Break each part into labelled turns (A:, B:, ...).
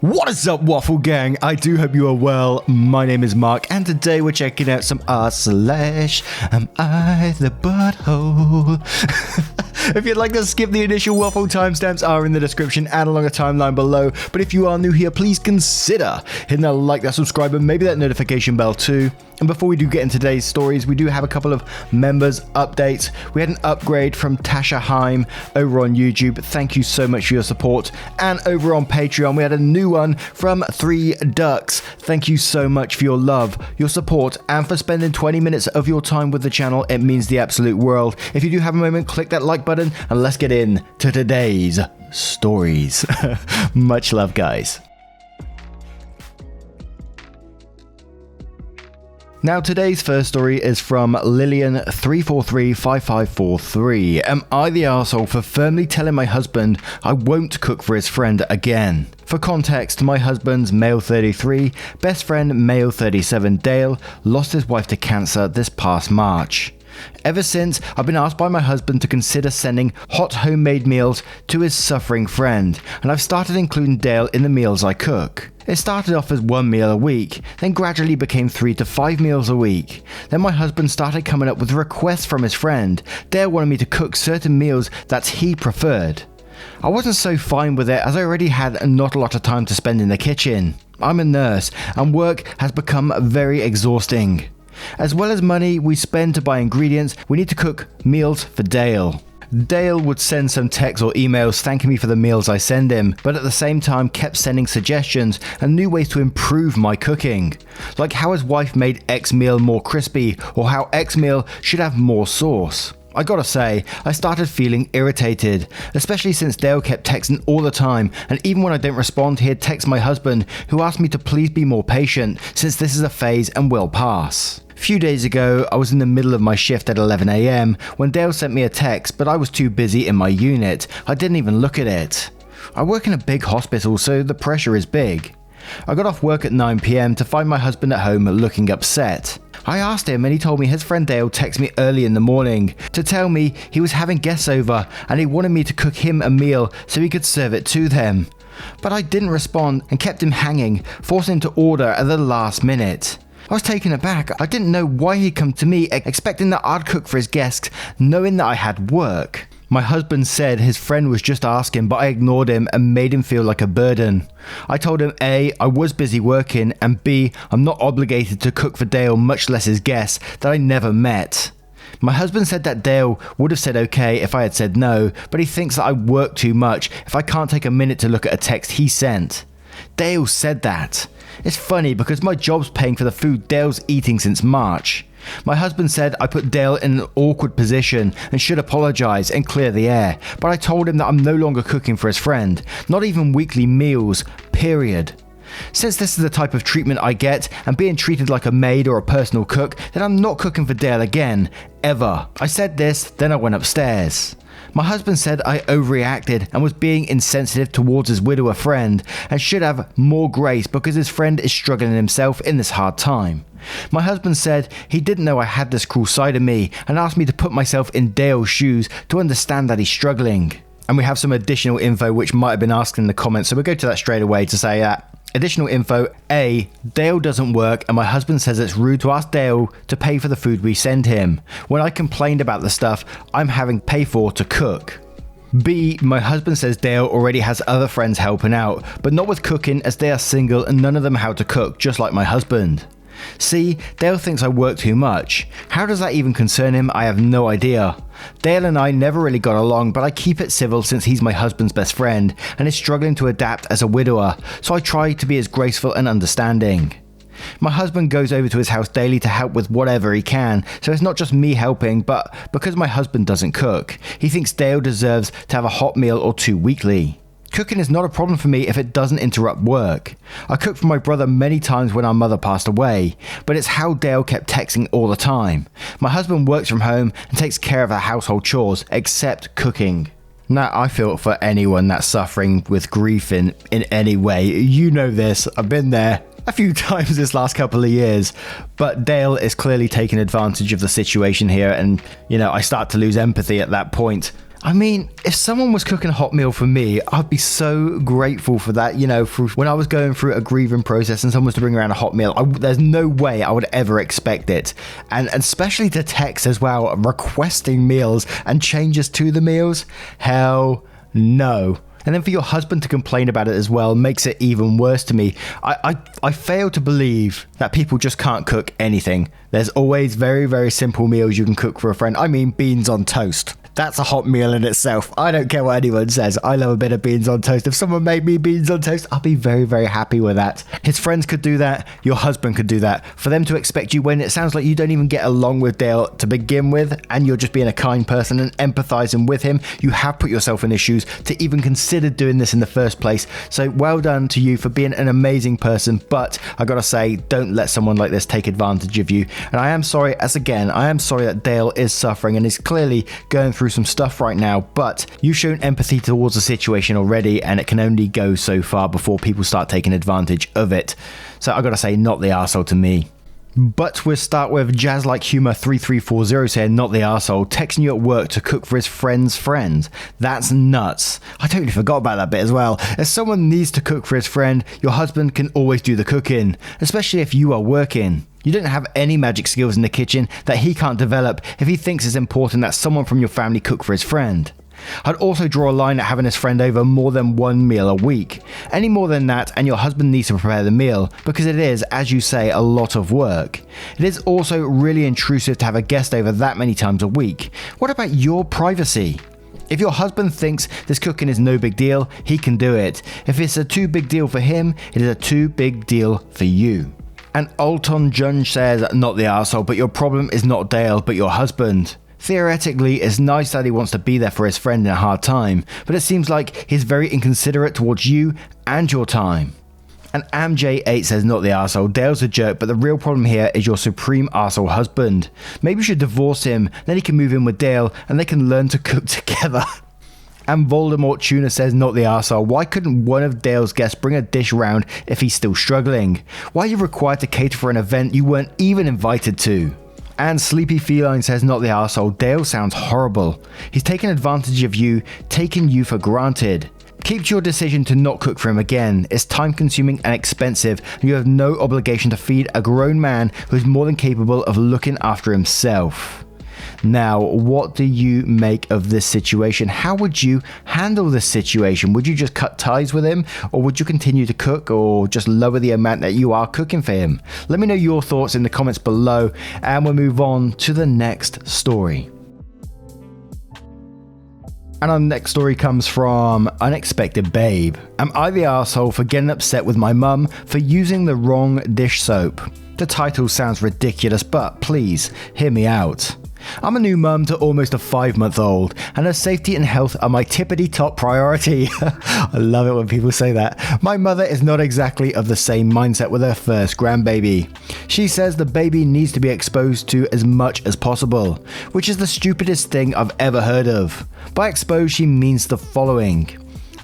A: What is up, Waffle Gang? I do hope you are well. My name is Mark, and today we're checking out some r/am I the butthole? If you'd like to skip the initial waffle, timestamps are in the description and along a timeline below. But if you are new here, please consider hitting that like, that subscribe, and maybe that notification bell too. And before we do get into today's stories, we do have a couple of members updates. We had an upgrade from Tasha Heim over on YouTube. Thank you so much for your support. And over on Patreon, we had a new one from 3 Ducks. Thank you so much for your love, your support, and for spending 20 minutes of your time with the channel. It means the absolute world. If you do have a moment, click that like button and let's get in to today's stories. Much love, guys. Now, today's first story is from Lillian3435543. Am I the arsehole for firmly telling my husband I won't cook for his friend again? For context, my husband's male 33, best friend male 37 Dale, lost his wife to cancer this past March. Ever since, I've been asked by my husband to consider sending hot homemade meals to his suffering friend, and I've started including Dale in the meals I cook. It started off as 1 meal a week, then gradually became 3 to 5 meals a week. Then my husband started coming up with requests from his friend. Dale wanted me to cook certain meals that he preferred. I wasn't so fine with it, as I already had not a lot of time to spend in the kitchen. I'm a nurse, and work has become very exhausting. As well as money we spend to buy ingredients, we need to cook meals for Dale. Dale would send some texts or emails thanking me for the meals I send him, but at the same time kept sending suggestions and new ways to improve my cooking. Like how his wife made X meal more crispy, or how X meal should have more sauce. I gotta say, I started feeling irritated, especially since Dale kept texting all the time, and even when I don't respond, he'd text my husband, who asked me to please be more patient, since this is a phase and will pass. A few days ago, I was in the middle of my shift at 11 AM when Dale sent me a text, but I was too busy in my unit. I didn't even look at it. I work in a big hospital, so the pressure is big. I got off work at 9 PM to find my husband at home looking upset. I asked him and he told me his friend Dale texted me early in the morning to tell me he was having guests over and he wanted me to cook him a meal so he could serve it to them. But I didn't respond and kept him hanging, forcing him to order at the last minute. I was taken aback. I didn't know why he'd come to me expecting that I'd cook for his guests, knowing that I had work. My husband said his friend was just asking, but I ignored him and made him feel like a burden. I told him A, I was busy working, and B, I'm not obligated to cook for Dale, much less his guests that I never met. My husband said that Dale would have said okay if I had said no, but he thinks that I work too much if I can't take a minute to look at a text he sent. Dale said that. It's funny because my job's paying for the food Dale's eating since March. My husband said I put Dale in an awkward position and should apologise and clear the air, but I told him that I'm no longer cooking for his friend, not even weekly meals, period. Since this is the type of treatment I get and being treated like a maid or a personal cook, then I'm not cooking for Dale again, ever. I said this, then I went upstairs. My husband said I overreacted and was being insensitive towards his widower friend and should have more grace because his friend is struggling himself in this hard time. My husband said he didn't know I had this cruel side of me and asked me to put myself in Dale's shoes to understand that he's struggling. And we have some additional info which might have been asked in the comments, so we'll go to that straight away to say that. Additional info: A, Dale doesn't work and my husband says it's rude to ask Dale to pay for the food we send him, when I complained about the stuff I'm having to pay for to cook. B, my husband says Dale already has other friends helping out, but not with cooking as they are single and none of them how to cook, just like my husband. C, Dale thinks I work too much. How does that even concern him? I have no idea. Dale and I never really got along, but I keep it civil since he's my husband's best friend and is struggling to adapt as a widower, so I try to be as graceful and understanding. My husband goes over to his house daily to help with whatever he can, so it's not just me helping, but because my husband doesn't cook, he thinks Dale deserves to have a hot meal or 2 weekly. Cooking is not a problem for me if it doesn't interrupt work. I cooked for my brother many times when our mother passed away, but it's how Dale kept texting all the time. My husband works from home and takes care of our household chores, except cooking. Now, I feel for anyone that's suffering with grief in any way. You know this, I've been there a few times this last couple of years, but Dale is clearly taking advantage of the situation here, and I start to lose empathy at that point. I mean, if someone was cooking a hot meal for me, I'd be so grateful for that. You know, for when I was going through a grieving process and someone was to bring around a hot meal, there's no way I would ever expect it. And especially to text as well, requesting meals and changes to the meals. Hell no. And then for your husband to complain about it as well makes it even worse to me. I fail to believe that people just can't cook anything. There's always very, very simple meals you can cook for a friend. I mean, beans on toast. That's a hot meal in itself. I don't care what anyone says. I love a bit of beans on toast. If someone made me beans on toast, I'll be very, very happy with that. His friends could do that. Your husband could do that. For them to expect you when it sounds like you don't even get along with Dale to begin with, and you're just being a kind person and empathizing with him, you have put yourself in his shoes to even consider doing this in the first place. So well done to you for being an amazing person. But I gotta say, don't let someone like this take advantage of you. And I am sorry, I am sorry that Dale is suffering and is clearly going through some stuff right now, but you've shown empathy towards the situation already, and it can only go so far before people start taking advantage of it. So I gotta say, not the arsehole to me. But we'll start with Jazz Like Humor 3340 saying, not the arsehole, texting you at work to cook for his friend's friend. That's nuts. I totally forgot about that bit as well. If someone needs to cook for his friend, your husband can always do the cooking, especially if you are working. You don't have any magic skills in the kitchen that he can't develop if he thinks it's important that someone from your family cook for his friend. I'd also draw a line at having his friend over more than one meal a week. Any more than that and your husband needs to prepare the meal, because it is, as you say, a lot of work. It is also really intrusive to have a guest over that many times a week. What about your privacy? If your husband thinks this cooking is no big deal, he can do it. If it's a too big deal for him, it is a too big deal for you. And Alton Junge says, not the arsehole, but your problem is not Dale, but your husband. Theoretically, it's nice that he wants to be there for his friend in a hard time, but it seems like he's very inconsiderate towards you and your time. And AmJ8 says, not the arsehole, Dale's a jerk, but the real problem here is your supreme arsehole husband. Maybe you should divorce him, then he can move in with Dale, and they can learn to cook together. And Voldemort Tuna says, not the arsehole, why couldn't one of Dale's guests bring a dish round if he's still struggling? Why are you required to cater for an event you weren't even invited to? And Sleepy Feline says, not the arsehole, Dale sounds horrible. He's taken advantage of you, taking you for granted. Keep to your decision to not cook for him again. It's time consuming and expensive, and you have no obligation to feed a grown man who is more than capable of looking after himself. Now, what do you make of this situation? How would you handle this situation? Would you just cut ties with him, or would you continue to cook, or just lower the amount that you are cooking for him? Let me know your thoughts in the comments below, and we'll move on to the next story. And our next story comes from Unexpected Babe. Am I the arsehole for getting upset with my mum for using the wrong dish soap? The title sounds ridiculous, but please, hear me out. I'm a new mum to almost a 5-month-old, and her safety and health are my tippity-top priority. I love it when people say that. My mother is not exactly of the same mindset with her first grandbaby. She says the baby needs to be exposed to as much as possible, which is the stupidest thing I've ever heard of. By exposed, she means the following: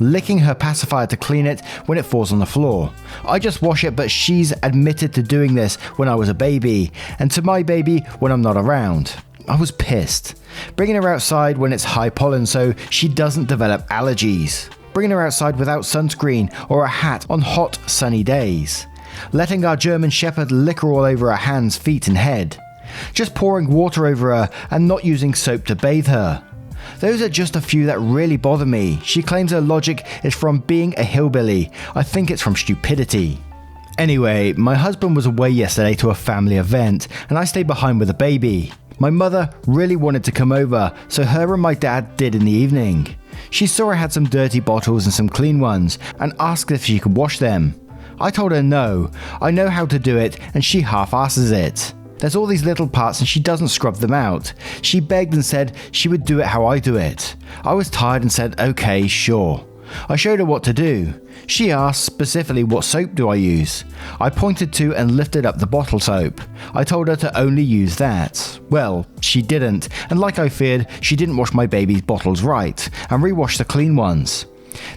A: licking her pacifier to clean it when it falls on the floor. I just wash it, but she's admitted to doing this when I was a baby, and to my baby when I'm not around. I was pissed. Bringing her outside when it's high pollen so she doesn't develop allergies. Bringing her outside without sunscreen or a hat on hot, sunny days. Letting our German Shepherd lick her all over her hands, feet and head. Just pouring water over her and not using soap to bathe her. Those are just a few that really bother me. She claims her logic is from being a hillbilly. I think it's from stupidity. Anyway, my husband was away yesterday to a family event, and I stayed behind with the baby. My mother really wanted to come over, so her and my dad did in the evening. She saw I had some dirty bottles and some clean ones, and asked if she could wash them. I told her no, I know how to do it, and she half-asses it. There's all these little parts and she doesn't scrub them out. She begged and said she would do it how I do it. I was tired and said, okay, sure. I showed her what to do. She asked specifically what soap do I use. I pointed to and lifted up the bottle soap. I told her to only use that. Well, she didn't, and like I feared, she didn't wash my baby's bottles right, and re-washed the clean ones.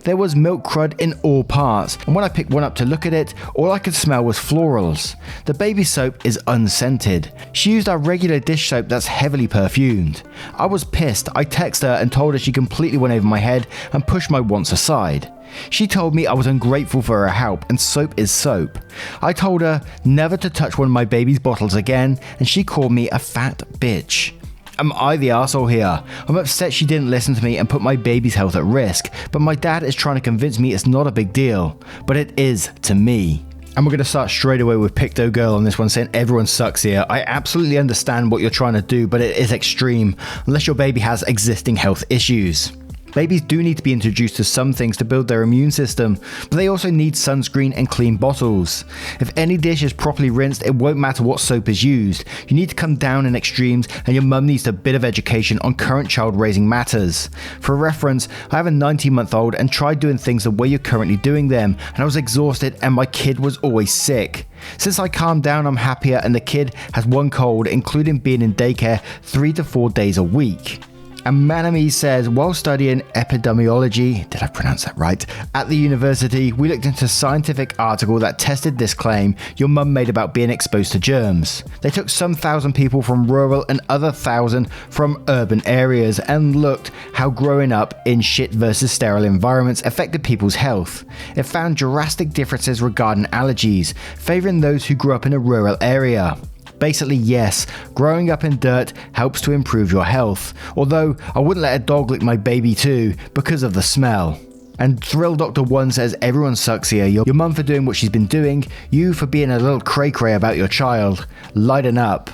A: There was milk crud in all parts, and when I picked one up to look at it, all I could smell was florals. The baby soap is unscented. She used our regular dish soap that's heavily perfumed. I was pissed. I texted her and told her she completely went over my head and pushed my wants aside. She told me I was ungrateful for her help, and soap is soap. I told her never to touch one of my baby's bottles again, and she called me a fat bitch. Am I the arsehole here? I'm upset she didn't listen to me and put my baby's health at risk, but my dad is trying to convince me it's not a big deal. But it is to me. And we're going to start straight away with Picto Girl on this one, saying everyone sucks here. I absolutely understand what you're trying to do, but it is extreme, unless your baby has existing health issues. Babies do need to be introduced to some things to build their immune system, but they also need sunscreen and clean bottles. If any dish is properly rinsed, it won't matter what soap is used. You need to come down in extremes, and your mum needs a bit of education on current child raising matters. For reference, I have a 19-month-old and tried doing things the way you're currently doing them, and I was exhausted and my kid was always sick. Since I calmed down, I'm happier, and the kid has one cold, including being in daycare 3 to 4 days a week. And Manami says, while studying epidemiology, did I pronounce that right, at the university, we looked into a scientific article that tested this claim your mum made about being exposed to germs. They took some thousand people from rural and other thousand from urban areas and looked how growing up in shit versus sterile environments affected people's health. It found drastic differences regarding allergies, favouring those who grew up in a rural area. Basically, yes, growing up in dirt helps to improve your health, although I wouldn't let a dog lick my baby too because of the smell. And Thrill Doctor 1 says everyone sucks here, your mum for doing what she's been doing, you for being a little cray-cray about your child. Lighten up.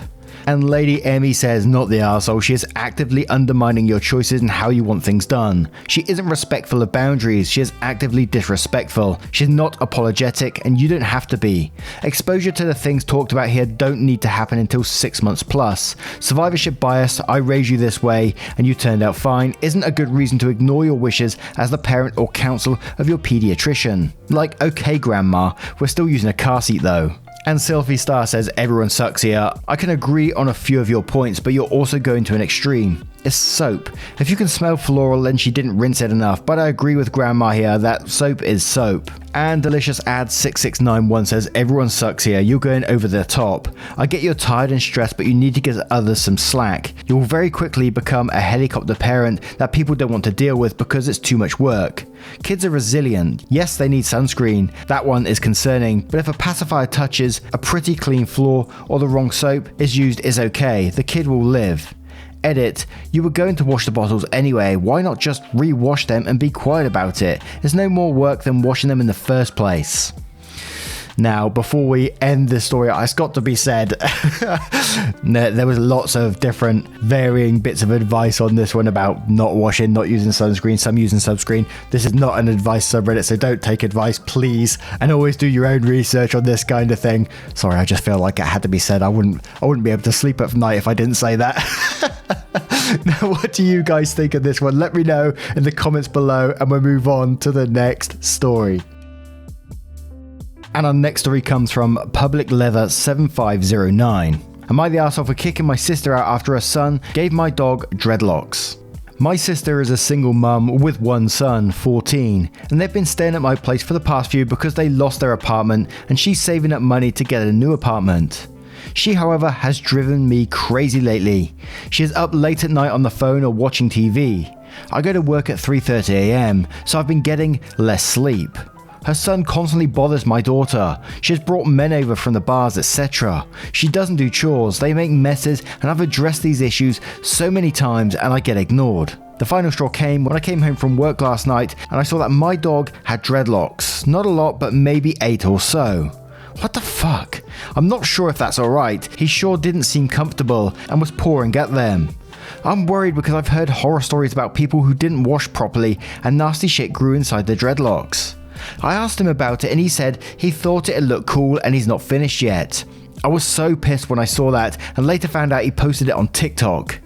A: And Lady Emmy says, not the arsehole, she is actively undermining your choices and how you want things done. She isn't respectful of boundaries, she is actively disrespectful. She's not apologetic, and you don't have to be. Exposure to the things talked about here don't need to happen until 6 months plus. Survivorship bias, I raised you this way and you turned out fine, isn't a good reason to ignore your wishes as the parent or counsel of your pediatrician. Like, okay grandma, we're still using a car seat though. And Sylvie Star says everyone sucks here. I can agree on a few of your points, but you're also going to an extreme. It's soap. If you can smell floral, then she didn't rinse it enough, but I agree with Grandma here that soap is soap. And Delicious Ad 6691 says everyone sucks here, you're going over the top. I get you're tired and stressed, but you need to give others some slack. You'll very quickly become a helicopter parent that people don't want to deal with because it's too much work. Kids are resilient. Yes, they need sunscreen. That one is concerning, but if a pacifier touches a pretty clean floor or the wrong soap is used is okay. The kid will live. Edit, you were going to wash the bottles anyway, why not just re-wash them and be quiet about it? There's no more work than washing them in the first place. Now, before we end this story, it's got to be said, there was lots of different varying bits of advice on this one about not washing, not using sunscreen, some using sunscreen. This is not an advice subreddit, so don't take advice, please. And always do your own research on this kind of thing. Sorry, I just feel like it had to be said. I wouldn't be able to sleep at night if I didn't say that. Now, what do you guys think of this one? Let me know in the comments below, and we'll move on to the next story. And our next story comes from Public Leather 7509. Am I the arsehole for kicking my sister out after her son gave my dog dreadlocks? My sister is a single mum with one son, 14, and they've been staying at my place for the past few because they lost their apartment and she's saving up money to get a new apartment. She, however, has driven me crazy lately. She is up late at night on the phone or watching TV. I go to work at 3:30 AM, so I've been getting less sleep. Her son constantly bothers my daughter. She has brought men over from the bars, etc. She doesn't do chores, they make messes, and I've addressed these issues so many times and I get ignored. The final straw came when I came home from work last night and I saw that my dog had dreadlocks. Not a lot, but maybe 8 or so. What the fuck? I'm not sure if that's alright. He sure didn't seem comfortable and was pouring at them. I'm worried because I've heard horror stories about people who didn't wash properly and nasty shit grew inside their dreadlocks. I asked him about it and he said he thought it'd look cool and he's not finished yet. I was so pissed when I saw that and later found out he posted it on TikTok.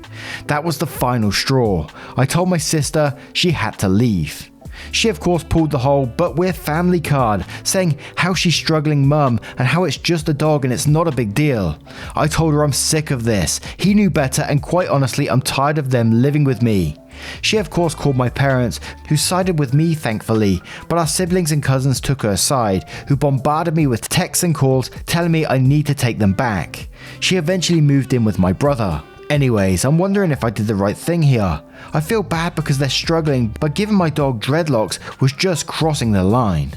A: That was the final straw. I told my sister she had to leave. She of course pulled the whole "but we're family" card, saying how she's struggling mum and how it's just a dog and it's not a big deal. I told her I'm sick of this. He knew better, and quite honestly I'm tired of them living with me. She of course called my parents, who sided with me thankfully, but our siblings and cousins took her aside, who bombarded me with texts and calls telling me I need to take them back. She eventually moved in with my brother. Anyways, I'm wondering if I did the right thing here. I feel bad because they're struggling, but giving my dog dreadlocks was just crossing the line.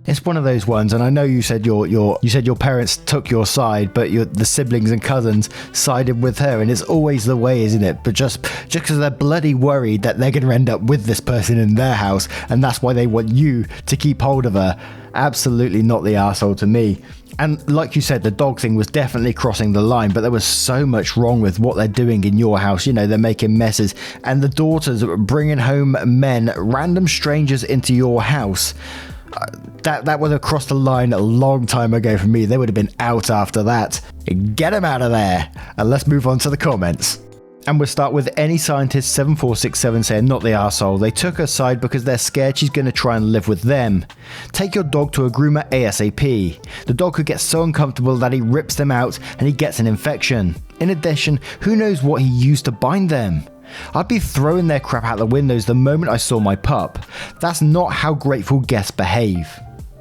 A: It's one of those ones, and I know you said your parents took your side, but the siblings and cousins sided with her, and it's always the way, isn't it? But just because they're bloody worried that they're going to end up with this person in their house, and that's why they want you to keep hold of her. Absolutely not the arsehole to me. And like you said, the dog thing was definitely crossing the line, but there was so much wrong with what they're doing in your house. You know, they're making messes, and the daughters bringing home men, random strangers into your house. That would have crossed the line a long time ago for me. They would have been out after that. Get them out of there. And let's move on to the comments. And we'll start with Any Scientist 7467 saying, not the arsehole. They took her side because they're scared she's going to try and live with them. Take your dog to a groomer ASAP. The dog could get so uncomfortable that he rips them out and he gets an infection. In addition, who knows what he used to bind them? I'd be throwing their crap out the windows the moment I saw my pup. That's not how grateful guests behave.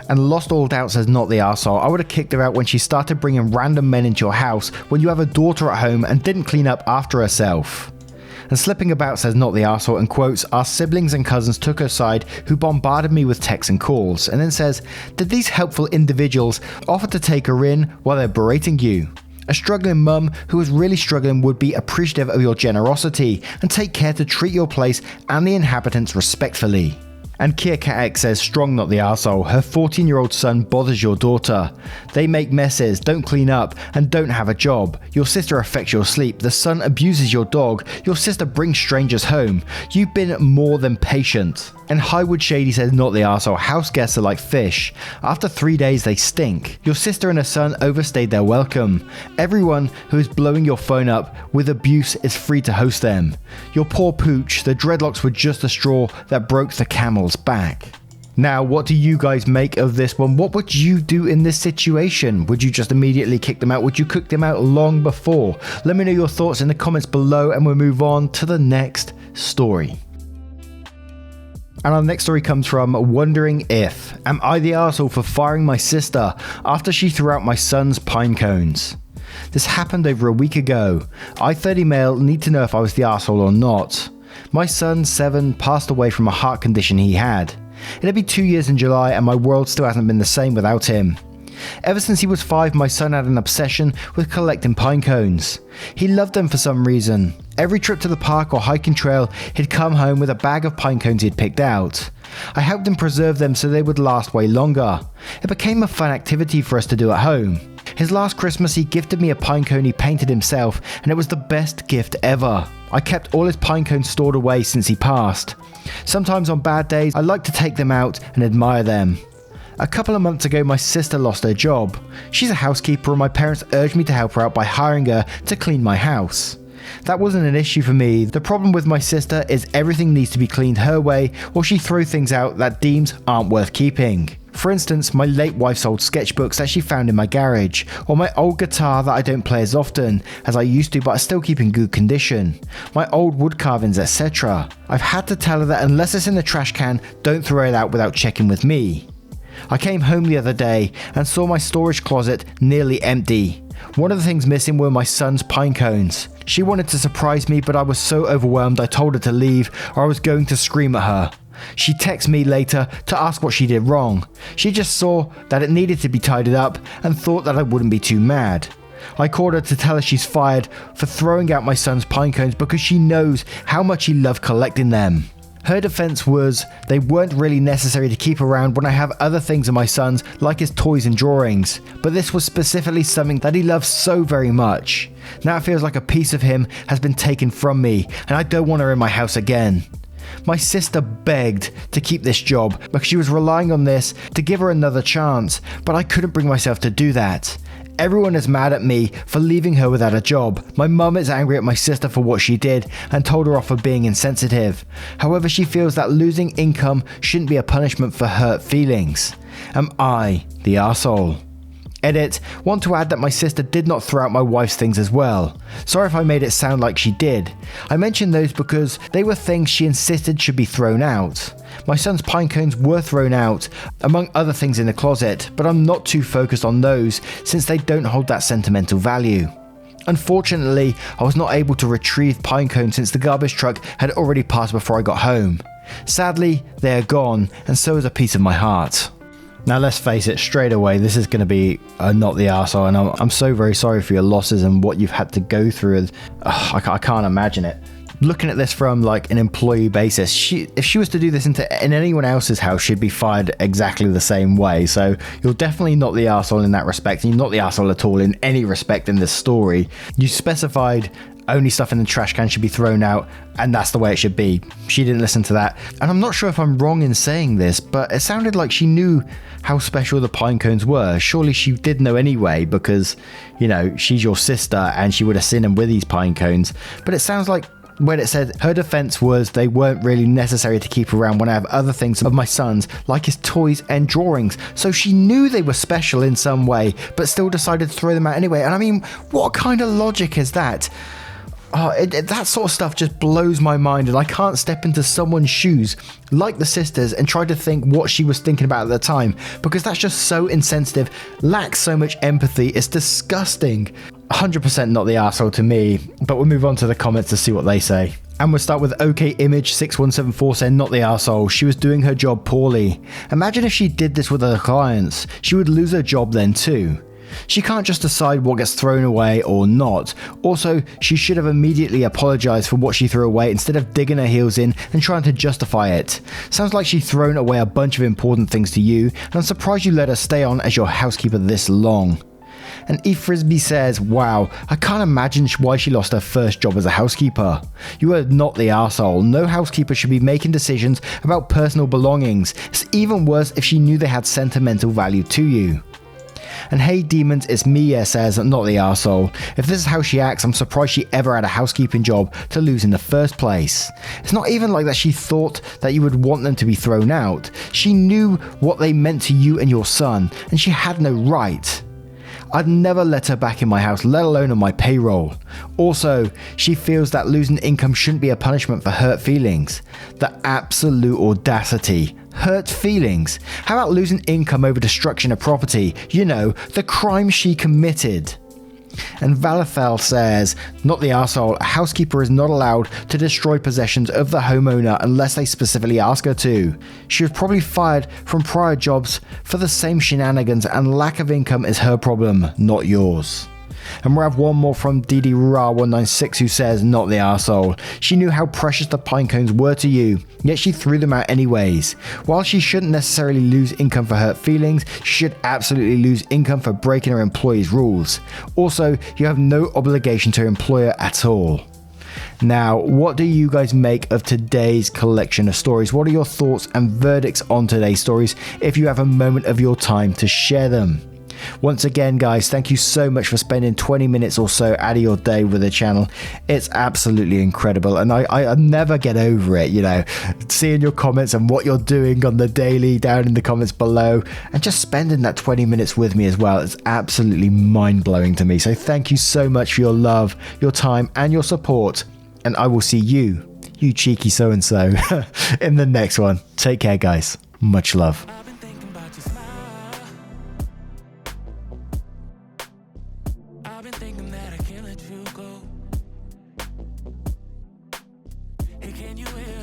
A: And Lost All Doubt says, not the arsehole. I would have kicked her out when she started bringing random men into your house when you have a daughter at home and didn't clean up after herself. And Slipping About says, not the arsehole, and quotes, our siblings and cousins took her side, who bombarded me with texts and calls, and then says, did these helpful individuals offer to take her in while they're berating you? A struggling mum who is really struggling would be appreciative of your generosity and take care to treat your place and the inhabitants respectfully. And Kia Cat X says, strong not the arsehole. Her 14-year-old son bothers your daughter. They make messes, don't clean up, and don't have a job. Your sister affects your sleep. The son abuses your dog. Your sister brings strangers home. You've been more than patient. And Highwood Shady says, not the arsehole. House guests are like fish. After 3 days they stink. Your sister and her son overstayed their welcome. Everyone who is blowing your phone up with abuse is free to host them. Your poor pooch, the dreadlocks were just the straw that broke the camel's back. Now, what do you guys make of this one? What would you do in this situation? Would you just immediately kick them out? Would you cook them out long before? Let me know your thoughts in the comments below, and we'll move on to the next story. And our next story comes from Wondering If. Am I the arsehole for firing my sister after she threw out my son's pine cones? This happened over a week ago. I, 30 male, need to know if I was the arsehole or not. My son, 7, passed away from a heart condition he had. It'll be 2 years in July, and my world still hasn't been the same without him. Ever since he was 5, my son had an obsession with collecting pine cones. He loved them for some reason. Every trip to the park or hiking trail, he'd come home with a bag of pine cones he'd picked out. I helped him preserve them so they would last way longer. It became a fun activity for us to do at home. His last Christmas, he gifted me a pine cone he painted himself, and it was the best gift ever. I kept all his pine cones stored away since he passed. Sometimes on bad days, I like to take them out and admire them. A couple of months ago, my sister lost her job. She's a housekeeper, and my parents urged me to help her out by hiring her to clean my house. That wasn't an issue for me. The problem with my sister is everything needs to be cleaned her way, or she throws things out that deems aren't worth keeping. For instance, my late wife's old sketchbooks that she found in my garage, or my old guitar that I don't play as often as I used to but I still keep in good condition, my old wood carvings, etc. I've had to tell her that unless it's in the trash can, don't throw it out without checking with me. I came home the other day and saw my storage closet nearly empty. One of the things missing were my son's pine cones. She wanted to surprise me, but I was so overwhelmed I told her to leave or I was going to scream at her. She texted me later to ask what she did wrong. She just saw that it needed to be tidied up and thought that I wouldn't be too mad. I called her to tell her she's fired for throwing out my son's pine cones because she knows how much he loved collecting them. Her defense was they weren't really necessary to keep around when I have other things of my son's like his toys and drawings, but this was specifically something that he loves so very much. Now it feels like a piece of him has been taken from me and I don't want her in my house again. My sister begged to keep this job because she was relying on this to give her another chance, but I couldn't bring myself to do that. Everyone is mad at me for leaving her without a job. My mum is angry at my sister for what she did and told her off for being insensitive. However, she feels that losing income shouldn't be a punishment for hurt feelings. Am I the arsehole? Edit, want to add that my sister did not throw out my wife's things as well. Sorry if I made it sound like she did. I mentioned those because they were things she insisted should be thrown out. My son's pine cones were thrown out, among other things in the closet, but I'm not too focused on those since they don't hold that sentimental value. Unfortunately, I was not able to retrieve pine cones since the garbage truck had already passed before I got home. Sadly, they are gone, and so is a piece of my heart. Now let's face it, straight away, this is going to be not the arsehole, and I'm so very sorry for your losses and what you've had to go through. I can't imagine it. Looking at this from like an employee basis, if she was to do this in anyone else's house, she'd be fired exactly the same way. So you're definitely not the arsehole in that respect, and you're not the arsehole at all in any respect in this story. You specified only stuff in the trash can should be thrown out, and that's the way it should be. She didn't listen to that. And I'm not sure if I'm wrong in saying this, but it sounded like she knew how special the pine cones were. Surely she did know anyway, because, you know, she's your sister and she would have seen them with these pine cones. But it sounds like when it said her defense was they weren't really necessary to keep around when I have other things of my son's, like his toys and drawings. So she knew they were special in some way, but still decided to throw them out anyway. And I mean, what kind of logic is that? That sort of stuff just blows my mind, and I can't step into someone's shoes like the sisters and try to think what she was thinking about at the time, because that's just so insensitive, lacks so much empathy, it's disgusting. 100% not the arsehole to me, but we'll move on to the comments to see what they say. And we'll start with OKImage6174 saying not the arsehole, she was doing her job poorly. Imagine if she did this with her clients, she would lose her job then too. She can't just decide what gets thrown away or not. Also, she should have immediately apologized for what she threw away instead of digging her heels in and trying to justify it. Sounds like she's thrown away a bunch of important things to you, and I'm surprised you let her stay on as your housekeeper this long. And E Frisbee says, wow, I can't imagine why she lost her first job as a housekeeper. You are not the arsehole. No housekeeper should be making decisions about personal belongings. It's even worse if she knew they had sentimental value to you. And Hey Demons, it's Mia says, not the arsehole. If this is how she acts, I'm surprised she ever had a housekeeping job to lose in the first place. It's not even like that she thought that you would want them to be thrown out. She knew what they meant to you and your son, and she had no right. I'd never let her back in my house, let alone on my payroll. Also, she feels that losing income shouldn't be a punishment for hurt feelings. The absolute audacity. Hurt feelings? How about losing income over destruction of property? You know, the crime she committed. And Valafel says, not the arsehole, a housekeeper is not allowed to destroy possessions of the homeowner unless they specifically ask her to. She was probably fired from prior jobs for the same shenanigans, and lack of income is her problem, not yours. And we'll have one more from DDRA196 who says, not the arsehole. She knew how precious the pine cones were to you, yet she threw them out anyways. While she shouldn't necessarily lose income for hurt feelings, she should absolutely lose income for breaking her employee's rules. Also, you have no obligation to her employer at all. Now, what do you guys make of today's collection of stories? What are your thoughts and verdicts on today's stories if you have a moment of your time to share them? Once again, guys, thank you so much for spending 20 minutes or so out of your day with the channel. It's absolutely incredible, and I never get over it, you know, seeing your comments and what you're doing on the daily down in the comments below, and just spending that 20 minutes with me as well. It's absolutely mind-blowing to me. So thank you so much for your love, your time, and your support, and I will see you cheeky so-and-so, in the next one. Take care, guys. Much love.
B: Can you hear